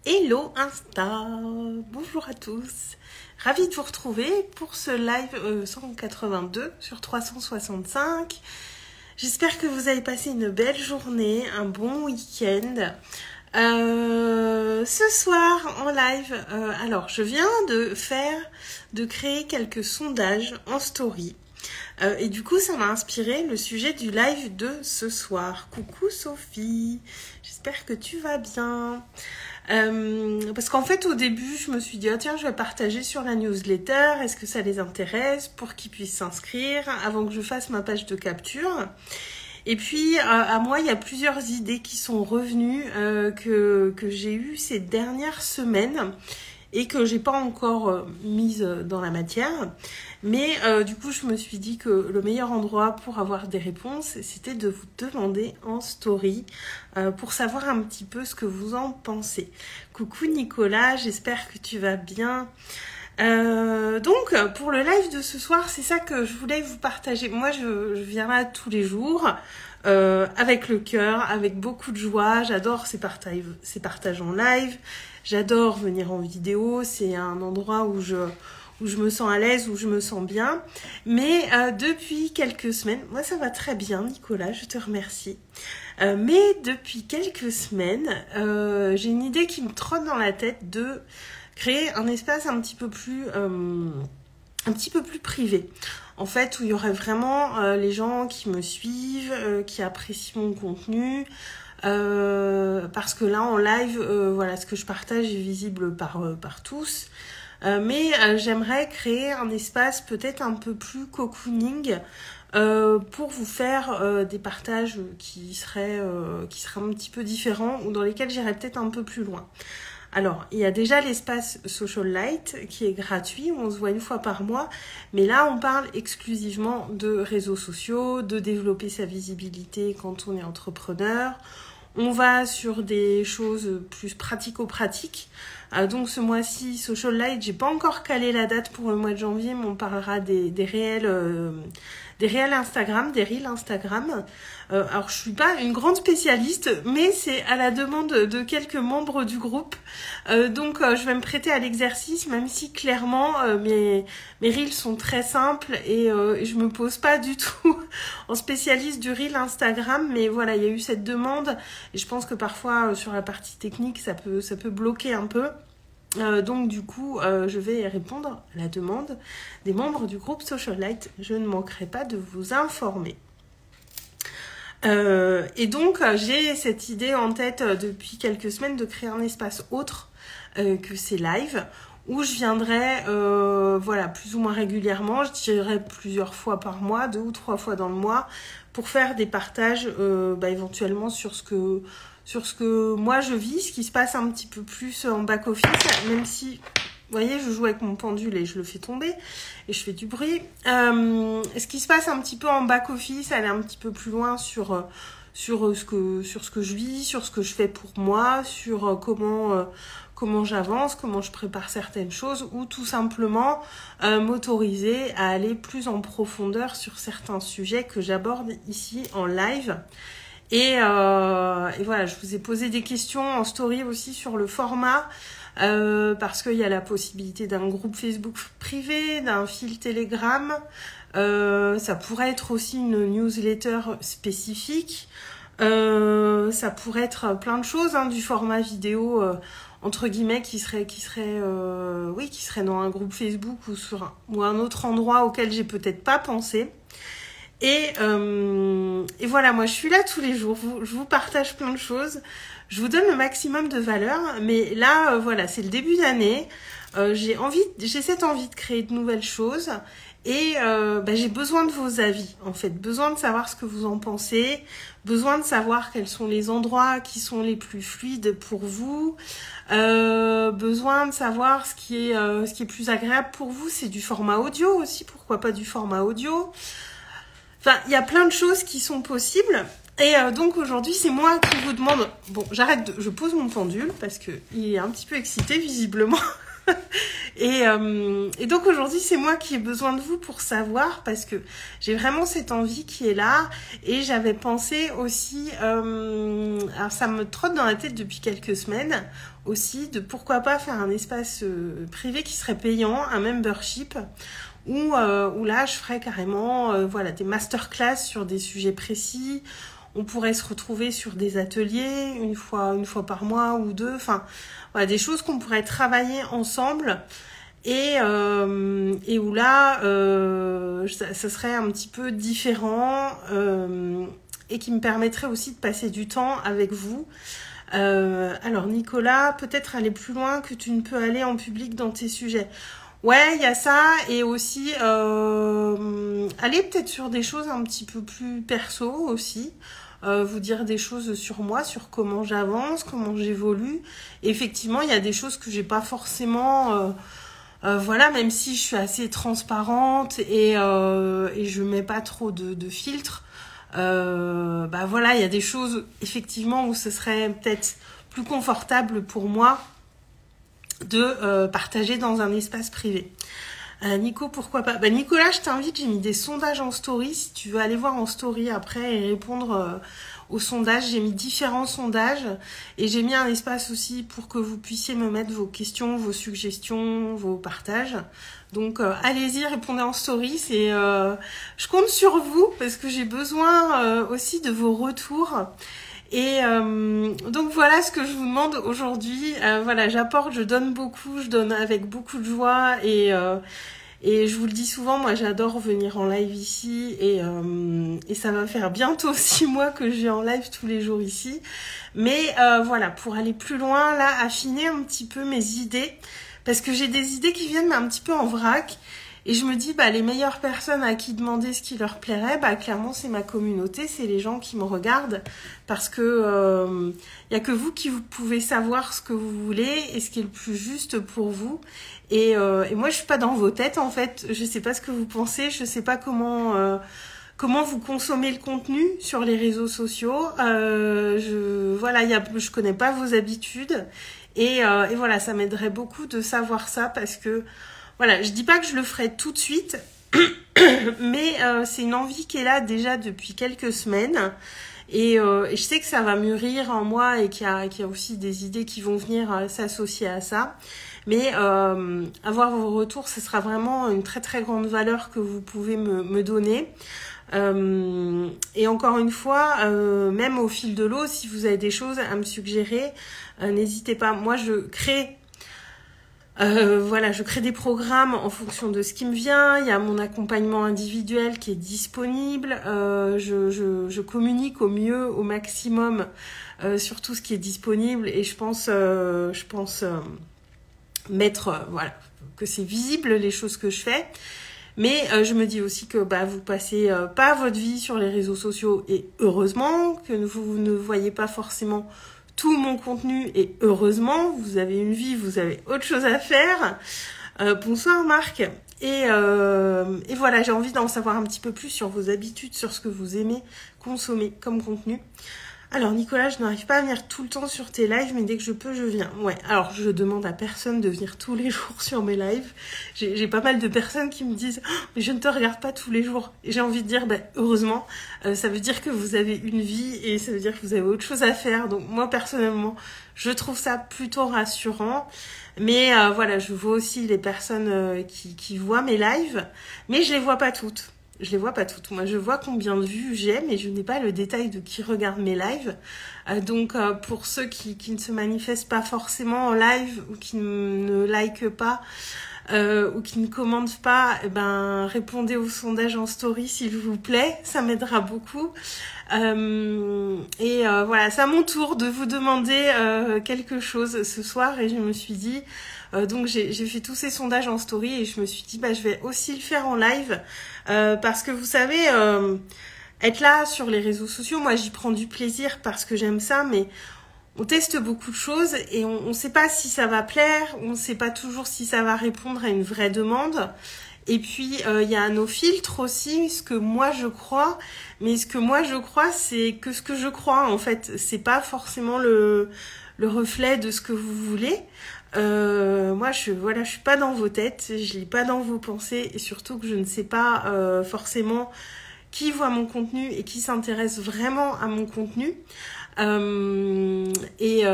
Hello Insta, bonjour à tous, ravie de vous retrouver pour ce live 182 sur 365. J'espère que vous avez passé une belle journée, un bon week-end. Ce soir en live, alors je viens de créer quelques sondages en story. Et du coup, ça m'a inspiré le sujet du live de ce soir. Coucou Sophie, j'espère que tu vas bien. Parce qu'en fait, au début, je me suis dit, oh, tiens, je vais partager sur la newsletter. Est-ce que ça les intéresse pour qu'ils puissent s'inscrire avant que je fasse ma page de capture? Et puis, à moi, il y a plusieurs idées qui sont revenues que j'ai eues ces dernières semaines et que j'ai pas encore mises dans la matière. Mais du coup, je me suis dit que le meilleur endroit pour avoir des réponses, c'était de vous demander en story pour savoir un petit peu ce que vous en pensez. Coucou Nicolas, j'espère que tu vas bien. Donc, pour le live de ce soir, c'est ça que je voulais vous partager. Moi, je viens là tous les jours avec le cœur, avec beaucoup de joie. J'adore ces partages en live. J'adore venir en vidéo. C'est un endroit où je me sens à l'aise, où je me sens bien. Mais depuis quelques semaines, moi ça va très bien Nicolas, je te remercie. Mais depuis quelques semaines, j'ai une idée qui me trotte dans la tête de créer un espace un petit peu plus privé. En fait, où il y aurait vraiment les gens qui me suivent, qui apprécient mon contenu. Parce que là en live, voilà, ce que je partage est visible par tous. Mais j'aimerais créer un espace peut-être un peu plus cocooning pour vous faire des partages qui seraient un petit peu différents ou dans lesquels j'irais peut-être un peu plus loin. Alors, il y a déjà l'espace Social Light qui est gratuit, où on se voit une fois par mois, mais là on parle exclusivement de réseaux sociaux, de développer sa visibilité quand on est entrepreneur. On va sur des choses plus pratico-pratiques. Donc ce mois-ci, Social Light, j'ai pas encore calé la date pour le mois de janvier, mais on parlera des réels Instagram, des reels Instagram. Alors je suis pas une grande spécialiste, mais c'est à la demande de quelques membres du groupe. Donc je vais me prêter à l'exercice, même si clairement mes reels sont très simples et je me pose pas du tout en spécialiste du reel Instagram. Mais voilà, il y a eu cette demande et je pense que parfois sur la partie technique, ça peut bloquer un peu. Donc du coup, je vais répondre à la demande des membres du groupe Social Light. Je ne manquerai pas de vous informer. Et donc, j'ai cette idée en tête depuis quelques semaines de créer un espace autre que ces lives, où je viendrai voilà, plus ou moins régulièrement, je dirais plusieurs fois par mois, 2 ou 3 fois dans le mois, pour faire des partages éventuellement sur ce que moi je vis, ce qui se passe un petit peu plus en back-office, même si, vous voyez, je joue avec mon pendule et je le fais tomber, et je fais du bruit. Ce qui se passe un petit peu en back-office, aller un petit peu plus loin sur ce que je vis, sur ce que je fais pour moi, sur comment j'avance, comment je prépare certaines choses, ou tout simplement m'autoriser à aller plus en profondeur sur certains sujets que j'aborde ici en live. Et voilà, je vous ai posé des questions en story aussi sur le format, parce qu'il y a la possibilité d'un groupe Facebook privé, d'un fil Telegram, ça pourrait être aussi une newsletter spécifique, ça pourrait être plein de choses, du format vidéo entre guillemets qui serait dans un groupe Facebook ou un autre endroit auquel j'ai peut-être pas pensé. Et voilà, moi je suis là tous les jours, je vous partage plein de choses, je vous donne le maximum de valeur, mais là voilà, c'est le début d'année, j'ai cette envie de créer de nouvelles choses et j'ai besoin de vos avis en fait, besoin de savoir ce que vous en pensez, besoin de savoir quels sont les endroits qui sont les plus fluides pour vous, besoin de savoir ce qui est plus agréable pour vous. C'est du format audio aussi, pourquoi pas du format audio. Enfin, il y a plein de choses qui sont possibles. Et donc aujourd'hui, c'est moi qui vous demande... Bon, je pose mon pendule parce qu'il est un petit peu excité visiblement. Et donc aujourd'hui, c'est moi qui ai besoin de vous pour savoir, parce que j'ai vraiment cette envie qui est là. Et j'avais pensé aussi, alors ça me trotte dans la tête depuis quelques semaines aussi, de pourquoi pas faire un espace privé qui serait payant, un membership, où là je ferais carrément voilà, des masterclass sur des sujets précis. On pourrait se retrouver sur des ateliers une fois par mois ou deux, enfin voilà, des choses qu'on pourrait travailler ensemble et où là ça serait un petit peu différent et qui me permettrait aussi de passer du temps avec vous. Alors Nicolas, peut-être aller plus loin que tu ne peux aller en public dans tes sujets. Ouais, il y a ça, et aussi aller peut-être sur des choses un petit peu plus perso aussi, vous dire des choses sur moi, sur comment j'avance, comment j'évolue. Et effectivement, il y a des choses que j'ai pas forcément, voilà, même si je suis assez transparente et je mets pas trop de filtres. Bah voilà, il y a des choses effectivement où ce serait peut-être plus confortable pour moi de partager dans un espace privé. Nico, pourquoi pas? Bah Nicolas, je t'invite, j'ai mis des sondages en story, si tu veux aller voir en story après et répondre aux sondages. J'ai mis différents sondages et j'ai mis un espace aussi pour que vous puissiez me mettre vos questions, vos suggestions, vos partages. Donc allez-y, répondez en story, je compte sur vous parce que j'ai besoin aussi de vos retours. Et donc voilà ce que je vous demande aujourd'hui. Voilà, j'apporte, je donne beaucoup, je donne avec beaucoup de joie et je vous le dis souvent, moi j'adore venir en live ici et ça va faire bientôt 6 mois que je vais en live tous les jours ici. Mais voilà, pour aller plus loin, là, affiner un petit peu mes idées, parce que j'ai des idées qui viennent mais un petit peu en vrac. Et je me dis, bah, les meilleures personnes à qui demander ce qui leur plairait, bah, clairement, c'est ma communauté, c'est les gens qui me regardent. Parce que y a que vous qui vous pouvez savoir ce que vous voulez et ce qui est le plus juste pour vous. Et moi, je suis pas dans vos têtes, en fait. Je sais pas ce que vous pensez, je sais pas comment vous consommez le contenu sur les réseaux sociaux. Voilà, je connais pas vos habitudes. Et voilà, ça m'aiderait beaucoup de savoir ça parce que voilà, je dis pas que je le ferai tout de suite, mais c'est une envie qui est là déjà depuis quelques semaines. Et je sais que ça va mûrir en moi et qu'il y a aussi des idées qui vont venir s'associer à ça. Mais avoir vos retours, ce sera vraiment une très très grande valeur que vous pouvez me donner. Et encore une fois, même au fil de l'eau, si vous avez des choses à me suggérer, n'hésitez pas. Moi, je crée des programmes en fonction de ce qui me vient. Il y a mon accompagnement individuel qui est disponible. Je communique au mieux, au maximum sur tout ce qui est disponible. Et je pense mettre, voilà, que c'est visible les choses que je fais. Mais je me dis aussi que vous passez pas votre vie sur les réseaux sociaux et heureusement que vous ne voyez pas forcément tout mon contenu et heureusement, vous avez une vie, vous avez autre chose à faire. Bonsoir Marc. Et voilà, j'ai envie d'en savoir un petit peu plus sur vos habitudes, sur ce que vous aimez consommer comme contenu. Alors Nicolas, je n'arrive pas à venir tout le temps sur tes lives, mais dès que je peux, je viens. Ouais, alors je demande à personne de venir tous les jours sur mes lives. J'ai pas mal de personnes qui me disent oh, « mais je ne te regarde pas tous les jours ». Et j'ai envie de dire heureusement, ça veut dire que vous avez une vie et ça veut dire que vous avez autre chose à faire. Donc moi, personnellement, je trouve ça plutôt rassurant. Mais voilà, je vois aussi les personnes qui voient mes lives, mais je les vois pas toutes. Moi, je vois combien de vues j'ai, mais je n'ai pas le détail de qui regarde mes lives. Donc, pour ceux qui ne se manifestent pas forcément en live ou qui ne likent pas ou qui ne commentent pas, répondez au sondage en story, s'il vous plaît. Ça m'aidera beaucoup. Voilà, c'est à mon tour de vous demander quelque chose ce soir et je me suis dit... donc j'ai fait tous ces sondages en story et je me suis dit je vais aussi le faire en live parce que vous savez être là sur les réseaux sociaux, moi j'y prends du plaisir parce que j'aime ça, mais on teste beaucoup de choses et on sait pas si ça va plaire, on sait pas toujours si ça va répondre à une vraie demande. Et puis il y a nos filtres aussi, ce que moi je crois, mais ce que moi je crois c'est que ce que je crois en fait, c'est pas forcément le reflet de ce que vous voulez. Moi, je suis pas dans vos têtes, je lis pas dans vos pensées et surtout que je ne sais pas forcément qui voit mon contenu et qui s'intéresse vraiment à mon contenu. Et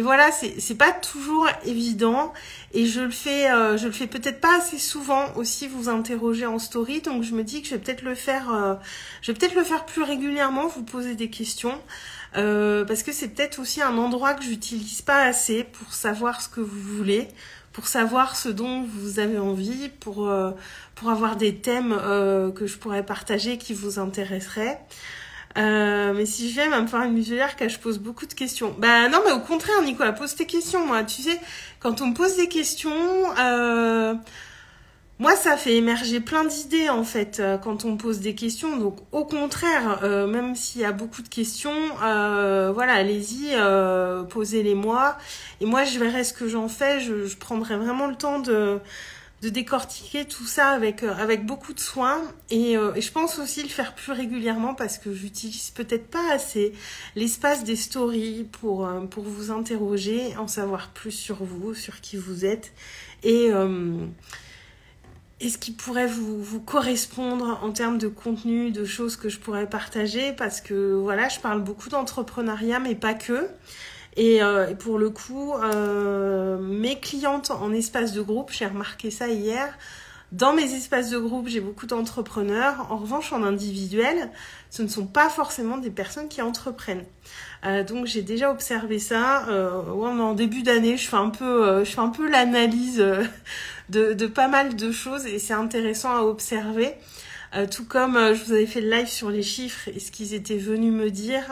voilà, c'est pas toujours évident et je le fais peut-être pas assez souvent aussi vous interroger en story, donc je me dis que je vais peut-être le faire plus régulièrement, vous poser des questions. Parce que c'est peut-être aussi un endroit que j'utilise pas assez pour savoir ce que vous voulez, pour savoir ce dont vous avez envie, pour avoir des thèmes que je pourrais partager qui vous intéresseraient. Mais si je viens me faire une muselière que je pose beaucoup de questions. Bah non, mais au contraire, Nicolas, pose tes questions. Moi, tu sais, quand on me pose des questions, moi, ça fait émerger plein d'idées, en fait, quand on me pose des questions. Donc, au contraire, même s'il y a beaucoup de questions, voilà, allez-y, posez-les-moi. Et moi, je verrai ce que j'en fais. Je prendrai vraiment le temps de décortiquer tout ça avec beaucoup de soin. Et je pense aussi le faire plus régulièrement parce que j'utilise peut-être pas assez l'espace des stories pour vous interroger, en savoir plus sur vous, sur qui vous êtes. Et ce qui pourrait vous correspondre en termes de contenu, de choses que je pourrais partager, parce que voilà, je parle beaucoup d'entrepreneuriat, mais pas que. Et pour le coup, mes clientes en espace de groupe, j'ai remarqué ça hier, dans mes espaces de groupe, j'ai beaucoup d'entrepreneurs. En revanche, en individuel, ce ne sont pas forcément des personnes qui entreprennent. Donc j'ai déjà observé ça. En début d'année, je fais un peu l'analyse de pas mal de choses et c'est intéressant à observer. Tout comme je vous avais fait le live sur les chiffres et ce qu'ils étaient venus me dire.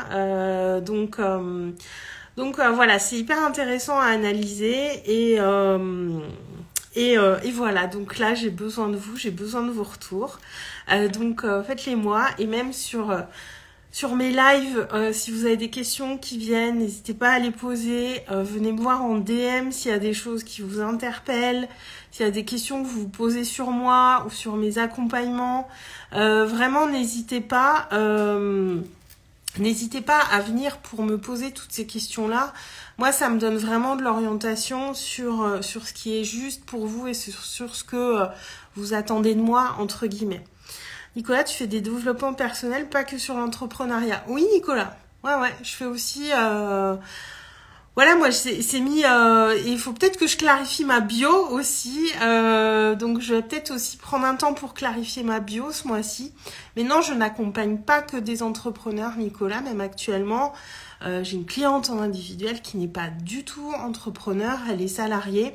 Donc voilà, c'est hyper intéressant à analyser et voilà, donc là j'ai besoin de vous, j'ai besoin de vos retours. Donc faites-les moi et même sur mes lives, si vous avez des questions qui viennent, n'hésitez pas à les poser. Venez me voir en DM s'il y a des choses qui vous interpellent, s'il y a des questions que vous vous posez sur moi ou sur mes accompagnements. Vraiment, n'hésitez pas. N'hésitez pas à venir pour me poser toutes ces questions-là. Moi, ça me donne vraiment de l'orientation sur ce qui est juste pour vous et sur ce que vous attendez de moi, entre guillemets. Nicolas, tu fais des développements personnels, pas que sur l'entrepreneuriat. Oui, Nicolas. Ouais, je fais aussi... Voilà, moi, c'est mis... il faut peut-être que je clarifie ma bio aussi. Donc, je vais peut-être aussi prendre un temps pour clarifier ma bio ce mois-ci. Mais non, je n'accompagne pas que des entrepreneurs, Nicolas. Même actuellement, j'ai une cliente en individuel qui n'est pas du tout entrepreneur. Elle est salariée.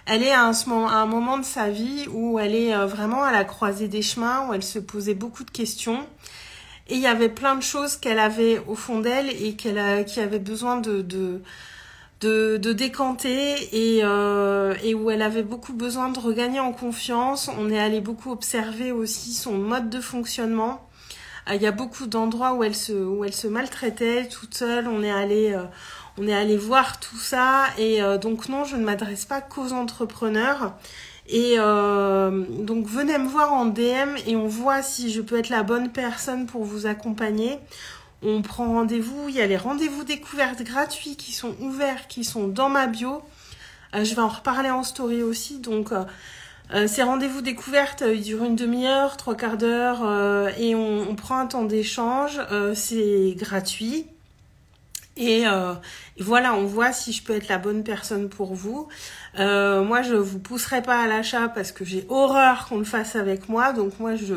Elle est à un moment de sa vie où elle est vraiment à la croisée des chemins, où elle se posait beaucoup de questions. Et il y avait plein de choses qu'elle avait au fond d'elle et qui avait besoin de décanter et où elle avait beaucoup besoin de regagner en confiance. On est allé beaucoup observer aussi son mode de fonctionnement. Il y a beaucoup d'endroits où elle se maltraitait toute seule. On est allé voir tout ça et donc non, je ne m'adresse pas qu'aux entrepreneurs. Et donc venez me voir en DM et on voit si je peux être la bonne personne pour vous accompagner. On prend rendez-vous, il y a les rendez-vous découvertes gratuits qui sont ouverts, qui sont dans ma bio. Je vais en reparler en story aussi. Donc ces rendez-vous découvertes, ils durent une demi-heure, 3/4 d'heure et on prend un temps d'échange. C'est gratuit. Et voilà, on voit si je peux être la bonne personne pour vous. Moi, je vous pousserai pas à l'achat parce que j'ai horreur qu'on le fasse avec moi. Donc moi, je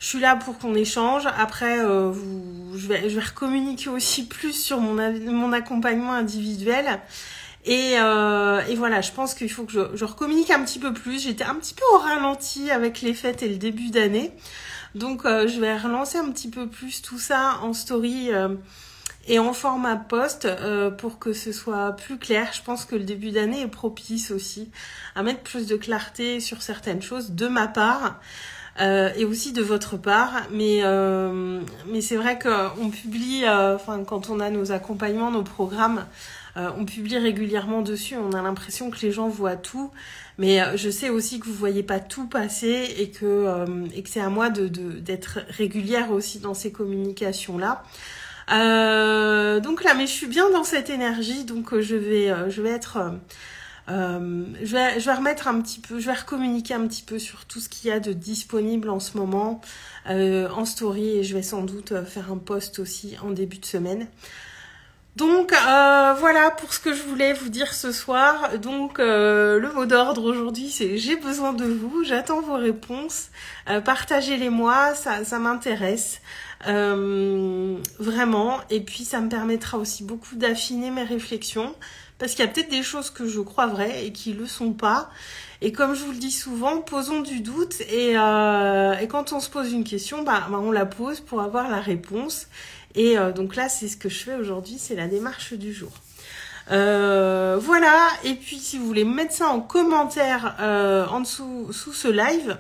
suis là pour qu'on échange. Après, je vais recommuniquer aussi plus sur mon accompagnement individuel. Et voilà, je pense qu'il faut que je recommunique un petit peu plus. J'étais un petit peu au ralenti avec les fêtes et le début d'année. Donc, je vais relancer un petit peu plus tout ça en story et en format post pour que ce soit plus clair. Je pense que le début d'année est propice aussi à mettre plus de clarté sur certaines choses de ma part. Et aussi de votre part, mais c'est vrai qu'on publie, quand on a nos accompagnements, nos programmes, on publie régulièrement dessus. On a l'impression que les gens voient tout, mais je sais aussi que vous voyez pas tout passer et que c'est à moi d'être régulière aussi dans ces communications-là. Donc là, mais je suis bien dans cette énergie, donc je vais être... je vais remettre un petit peu, je vais recommuniquer un petit peu sur tout ce qu'il y a de disponible en ce moment en story, et je vais sans doute faire un post aussi en début de semaine. Donc voilà pour ce que je voulais vous dire ce soir. Donc le mot d'ordre aujourd'hui, c'est j'ai besoin de vous, j'attends vos réponses, partagez-les-moi, ça m'intéresse vraiment, et puis ça me permettra aussi beaucoup d'affiner mes réflexions, parce qu'il y a peut-être des choses que je crois vraies et qui le sont pas. Et comme je vous le dis souvent, posons du doute, et quand on se pose une question, on la pose pour avoir la réponse. Et donc là, c'est ce que je fais aujourd'hui, c'est la démarche du jour. Voilà, et puis si vous voulez mettre ça en commentaire en dessous, sous ce live,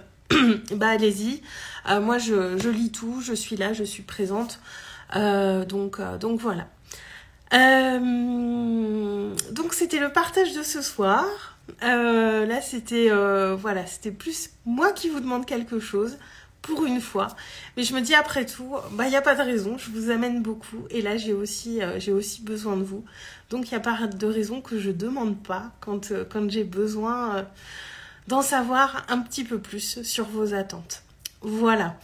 allez-y. Moi, je lis tout, je suis là, je suis présente. Donc voilà. Donc c'était le partage de ce soir. Là, c'était voilà, c'était plus moi qui vous demande quelque chose. Pour une fois, mais je me dis après tout, il n'y a pas de raison, je vous amène beaucoup, et là j'ai aussi besoin de vous, donc il n'y a pas de raison que je demande pas quand j'ai besoin d'en savoir un petit peu plus sur vos attentes. Voilà.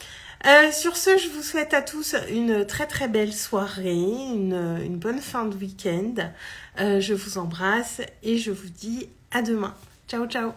Sur ce, je vous souhaite à tous une très très belle soirée, une bonne fin de week-end. Je vous embrasse et je vous dis à demain. Ciao ciao.